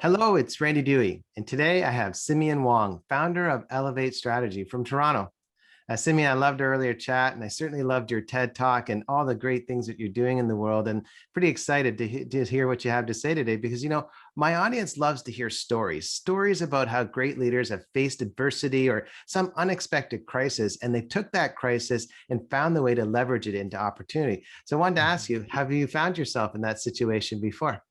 Hello, it's Randy Dewey, and today I have Simeon Wong, founder of Elevate Strategy from Toronto. Simeon, I loved our earlier chat, and I certainly loved your TED Talk and all the great things that you're doing in the world. And pretty excited to hear what you have to say today because, my audience loves to hear stories about how great leaders have faced adversity or some unexpected crisis, and they took that crisis and found the way to leverage it into opportunity. So I wanted to ask you, have you found yourself in that situation before?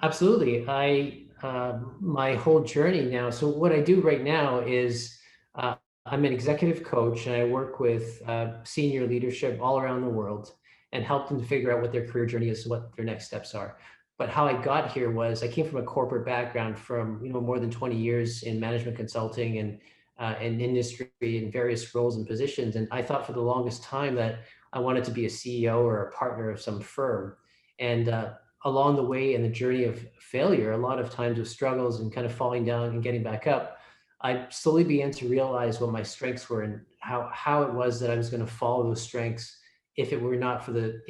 Absolutely. My whole journey now. So what I do right now is I'm an executive coach and I work with senior leadership all around the world and help them to figure out what their career journey is, what their next steps are. But how I got here was I came from a corporate background from more than 20 years in management consulting and industry in various roles and positions. And I thought for the longest time that I wanted to be a CEO or a partner of some firm. And along the way in the journey of failure, a lot of times with struggles and kind of falling down and getting back up, I slowly began to realize what my strengths were and how it was that I was going to follow those strengths if it were not for the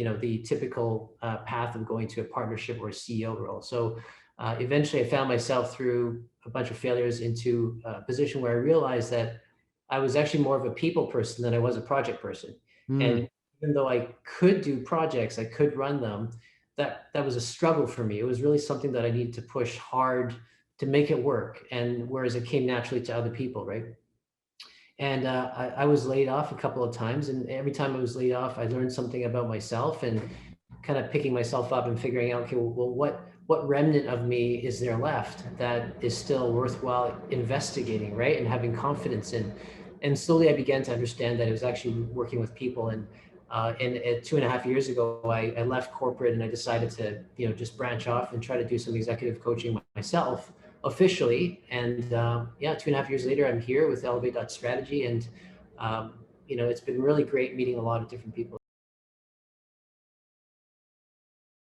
typical path of going to a partnership or a CEO role. So eventually I found myself through a bunch of failures into a position where I realized that I was actually more of a people person than I was a project person. Hmm. And even though I could do projects, I could run them, that was a struggle for me. It was really something that I needed to push hard to make it work. And whereas it came naturally to other people, right? And I was laid off a couple of times, and every time I was laid off, I learned something about myself and kind of picking myself up and figuring out, okay, well, what remnant of me is there left that is still worthwhile investigating, right? And having confidence in. And slowly I began to understand that it was actually working with people. And 2.5 years ago, I left corporate and I decided to, just branch off and try to do some executive coaching myself officially. And yeah, 2.5 years later, I'm here with Elevate Strategy. And, it's been really great meeting a lot of different people.